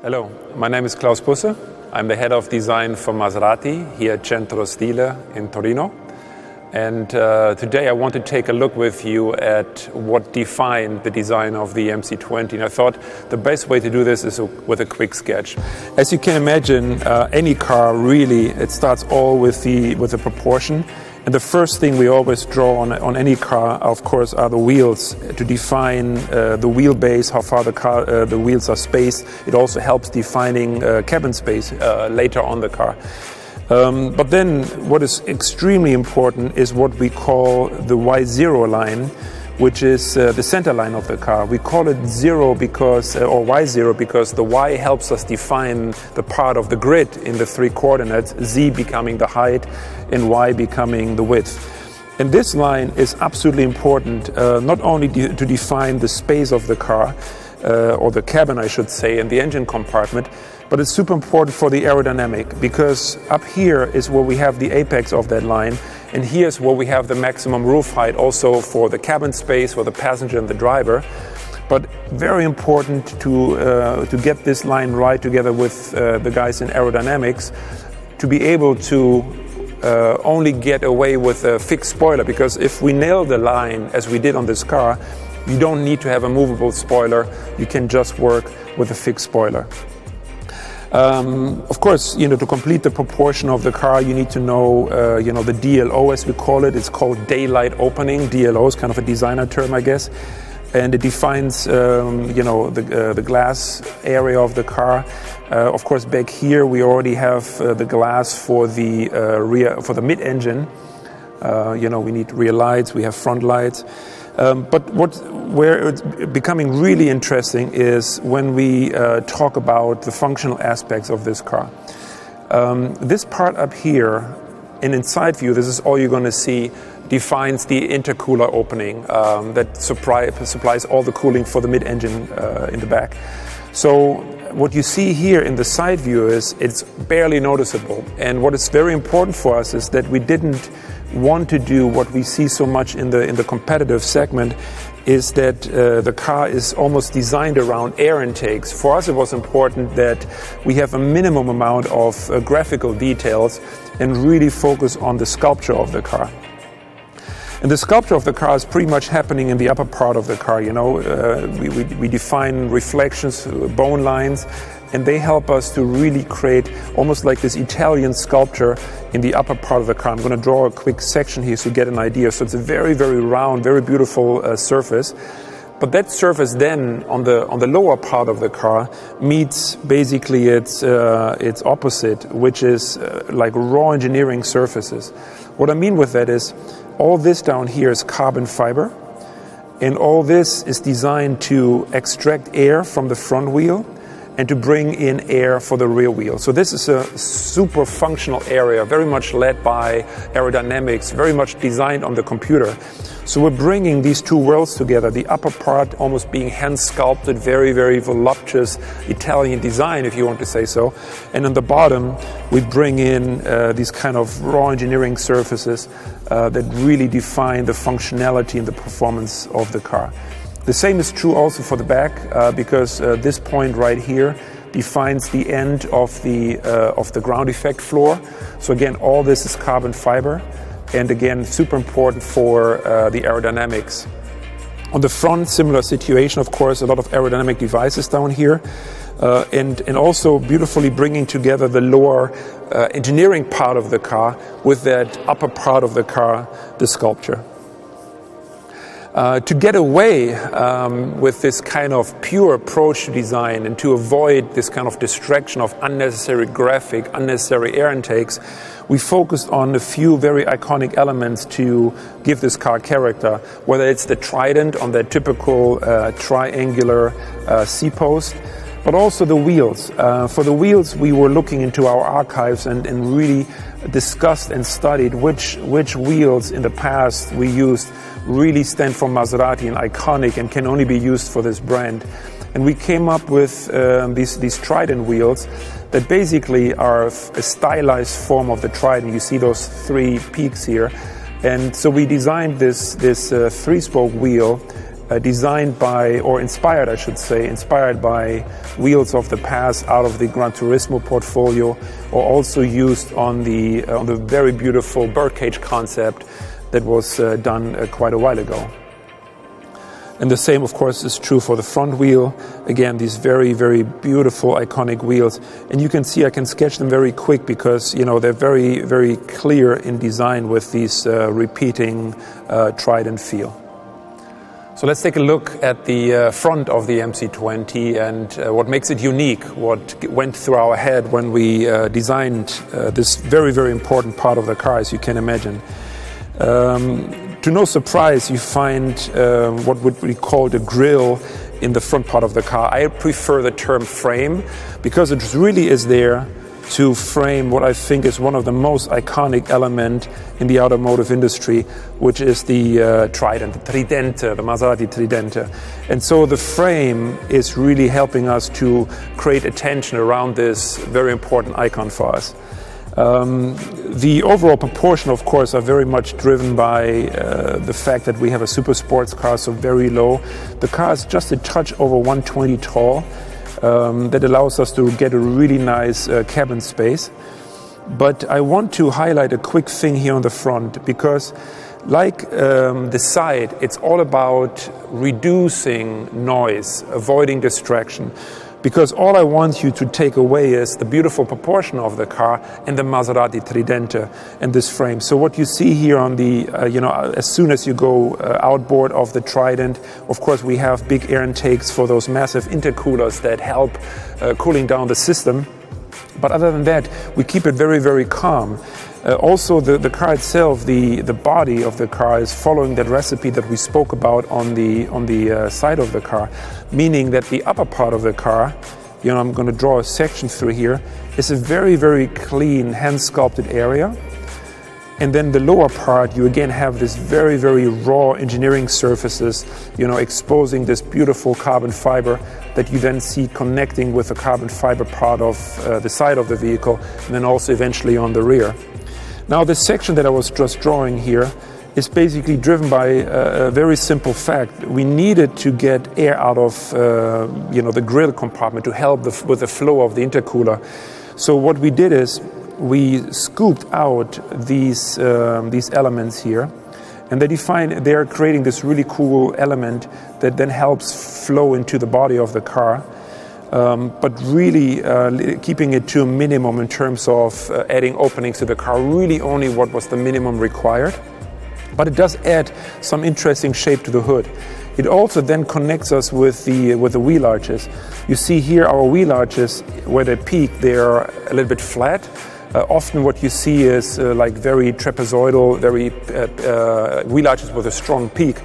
Hello, my name is Klaus Busse. I'm the head of design for Maserati here at Centro Stile in Torino. And today I want to take a look with you at what defined the design of the MC20. And I thought the best way to do this is with a quick sketch. As you can imagine, any car really, it starts all with the proportion. And the first thing we always draw on any car, of course, are the wheels to define the wheelbase, how far the wheels are spaced. It also helps defining cabin space later on the car. But then what is extremely important is what we call the Y0 line, which is the center line of the car. We call it zero because, or Y0 because the Y helps us define the part of the grid in the three coordinates, Z becoming the height and Y becoming the width. And this line is absolutely important, not only to define the space of the car, or the cabin I should say, and the engine compartment, but it's super important for the aerodynamic because up here is where we have the apex of that line, and here's where we have the maximum roof height also for the cabin space for the passenger and the driver. But very important to get this line right together with the guys in aerodynamics to be able to only get away with a fixed spoiler, because if we nail the line as we did on this car, you don't need to have a movable spoiler. You can just work with a fixed spoiler. Of course, to complete the proportion of the car, you need to know, the DLO as we call it. It's called daylight opening. DLO is kind of a designer term, I guess, and it defines, the glass area of the car. Of course, back here we already have the glass for the for the mid-engine. We need rear lights. We have front lights. But where it's becoming really interesting is when we talk about the functional aspects of this car. This part up here, and in side view, this is all you're going to see, defines the intercooler opening that supplies all the cooling for the mid-engine in the back. So what you see here in the side view is it's barely noticeable. And what is very important for us is that we didn't want to do what we see so much in the competitive segment, is that the car is almost designed around air intakes. For us, it was important that we have a minimum amount of graphical details and really focus on the sculpture of the car. And the sculpture of the car is pretty much happening in the upper part of the car. We define reflections, bone lines, and they help us to really create almost like this Italian sculpture in the upper part of the car. I'm going to draw a quick section here so you get an idea. So it's a very, very round, very beautiful surface. But that surface then on the lower part of the car meets basically its opposite, which is like raw engineering surfaces. What I mean with that is all this down here is carbon fiber, and all this is designed to extract air from the front wheel and to bring in air for the rear wheel. So this is a super functional area, very much led by aerodynamics, very much designed on the computer. So we're bringing these two worlds together, the upper part almost being hand sculpted, very, very voluptuous Italian design, if you want to say so. And on the bottom, we bring in these kind of raw engineering surfaces that really define the functionality and the performance of the car. The same is true also for the back, because this point right here defines the end of the ground effect floor. So again, all this is carbon fiber, and again, super important for the aerodynamics. On the front, similar situation, of course, a lot of aerodynamic devices down here, and also beautifully bringing together the lower engineering part of the car with that upper part of the car, the sculpture. To get away with this kind of pure approach to design and to avoid this kind of distraction of unnecessary graphic, unnecessary air intakes, we focused on a few very iconic elements to give this car character, whether it's the trident on that typical triangular C-post, but also the wheels. For the wheels, we were looking into our archives and really discussed and studied which wheels in the past we used really stand for Maserati and iconic and can only be used for this brand. And we came up with these Trident wheels that basically are a stylized form of the Trident. You see those three peaks here. And so we designed this three-spoke wheel designed by, or inspired, I should say, inspired by wheels of the past out of the Gran Turismo portfolio, or also used on the very beautiful birdcage concept that was done quite a while ago. And the same, of course, is true for the front wheel. Again, these very, very beautiful, iconic wheels. And you can see I can sketch them very quick because, you know, they're very, very clear in design with these repeating trident feel. So let's take a look at the front of the MC20 and what makes it unique, what went through our head when we designed this very, very important part of the car, as you can imagine. To no surprise, you find what would be called a grille in the front part of the car. I prefer the term frame because it really is there to frame what I think is one of the most iconic elements in the automotive industry, which is the trident, the Tridente, the Maserati Tridente. And so the frame is really helping us to create attention around this very important icon for us. The overall proportion, of course, are very much driven by the fact that we have a super sports car, so very low. The car is just a touch over 120 tall. That allows us to get a really nice cabin space. But I want to highlight a quick thing here on the front because, like the side, it's all about reducing noise, avoiding distraction. Because all I want you to take away is the beautiful proportion of the car and the Maserati Tridente and this frame. So what you see here on the, as soon as you go outboard of the Trident, of course we have big air intakes for those massive intercoolers that help cooling down the system. But other than that, we keep it very, very calm. Also, the car itself, the body of the car is following that recipe that we spoke about on the side of the car, meaning that the upper part of the car, I'm going to draw a section through here, is a very, very clean hand-sculpted area. And then the lower part, you again have this very, very raw engineering surfaces, exposing this beautiful carbon fiber that you then see connecting with the carbon fiber part of the side of the vehicle, and then also eventually on the rear. Now, this section that I was just drawing here is basically driven by a very simple fact. We needed to get air out of the grill compartment to help with the flow of the intercooler. So what we did is we scooped out these elements here, and they're creating this really cool element that then helps flow into the body of the car. But really keeping it to a minimum in terms of adding openings to the car, really only what was the minimum required. But it does add some interesting shape to the hood. It also then connects us with the wheel arches. You see here our wheel arches, where they peak, they are a little bit flat. Often what you see is like very trapezoidal, very wheel arches with a strong peak.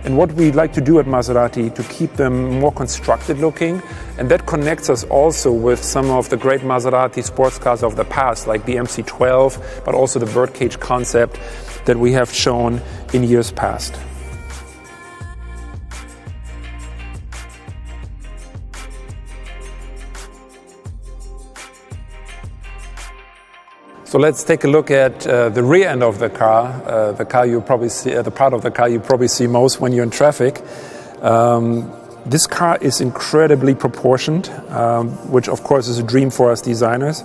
And what we like to do at Maserati to keep them more constructed looking, and that connects us also with some of the great Maserati sports cars of the past, like the MC12, but also the birdcage concept that we have shown in years past. So let's take a look at the rear end of the car, the car you probably see, the part of the car you probably see most when you're in traffic. This car is incredibly proportioned, which of course is a dream for us designers.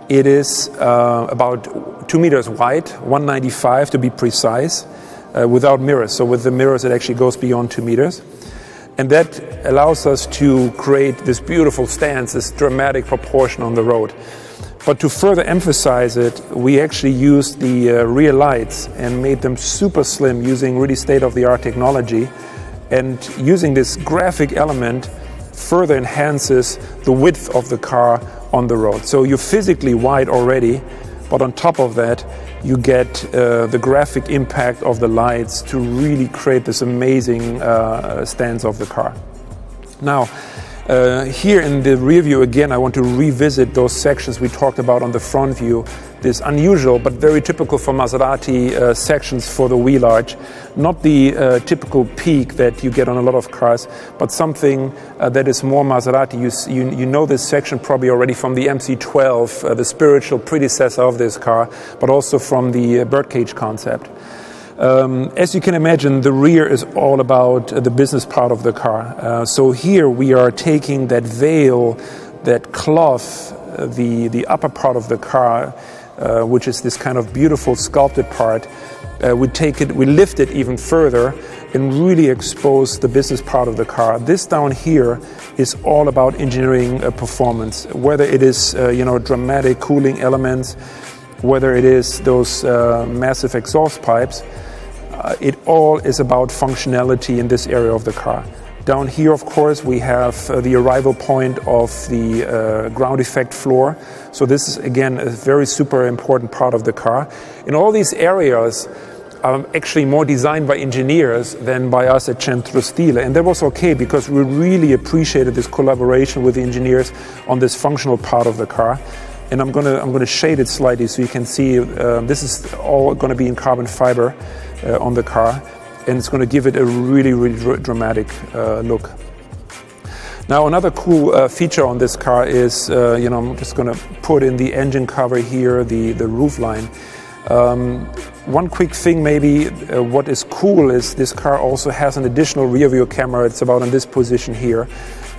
It is about 2 meters wide, 195 to be precise, without mirrors. So with the mirrors it actually goes beyond 2 meters. And that allows us to create this beautiful stance, this dramatic proportion on the road. But to further emphasize it, we actually used the rear lights and made them super slim using really state-of-the-art technology. And using this graphic element further enhances the width of the car on the road. So you're physically wide already, but on top of that, you get the graphic impact of the lights to really create this amazing stance of the car. Now, here in the rear view, again, I want to revisit those sections we talked about on the front view. This unusual but very typical for Maserati sections for the wheel arch. Not the typical peak that you get on a lot of cars, but something that is more Maserati. You know this section probably already from the MC12, the spiritual predecessor of this car, but also from the birdcage concept. As you can imagine, the rear is all about the business part of the car. So here we are taking that veil, that cloth, the upper part of the car, which is this kind of beautiful sculpted part. We lift it even further and really expose the business part of the car. This down here is all about engineering performance, whether it is dramatic cooling elements, whether it is those massive exhaust pipes. It all is about functionality in this area of the car. Down here, of course, we have the arrival point of the ground effect floor. So this is, again, a very super important part of the car. In all these areas are actually more designed by engineers than by us at Centro Stile. And that was okay, because we really appreciated this collaboration with the engineers on this functional part of the car. And I'm gonna shade it slightly so you can see this is all going to be in carbon fiber on the car, and it's going to give it a really, really dramatic look. Now, another cool feature on this car is, I'm just going to put in the engine cover here, the roof line. One quick thing maybe, what is cool is this car also has an additional rear view camera. It's about in this position here,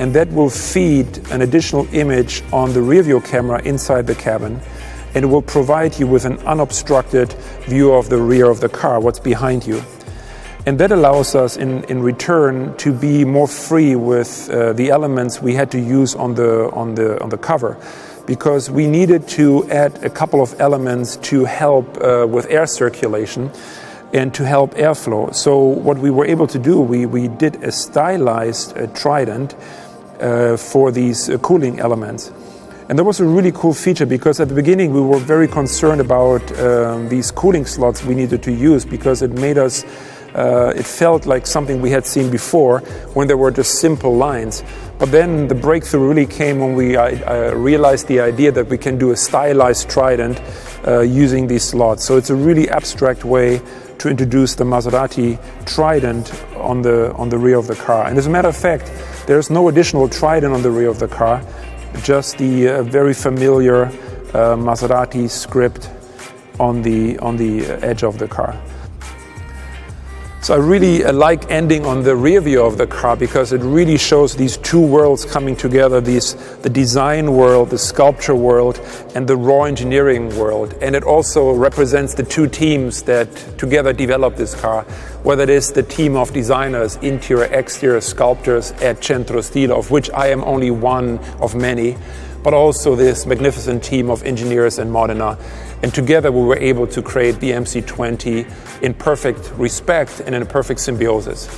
and that will feed an additional image on the rear view camera inside the cabin, and it will provide you with an unobstructed view of the rear of the car, what's behind you. And that allows us in return to be more free with the elements we had to use on the cover, because we needed to add a couple of elements to help with air circulation and to help airflow. So what we were able to do, we did a stylized trident for these cooling elements. And that was a really cool feature, because at the beginning we were very concerned about these cooling slots we needed to use, because it made us, it felt like something we had seen before when there were just simple lines. But then the breakthrough really came when we realized the idea that we can do a stylized trident using these slots. So it's a really abstract way to introduce the Maserati trident on the rear of the car. And as a matter of fact, there's no additional trident on the rear of the car, just the very familiar Maserati script on the edge of the car. So I really like ending on the rear view of the car, because it really shows these two worlds coming together, the design world, the sculpture world, and the raw engineering world. And it also represents the two teams that together developed this car, whether it is the team of designers, interior, exterior sculptors at Centro Stile, of which I am only one of many, but also this magnificent team of engineers in Modena. And together we were able to create the MC20 in perfect respect and in a perfect symbiosis.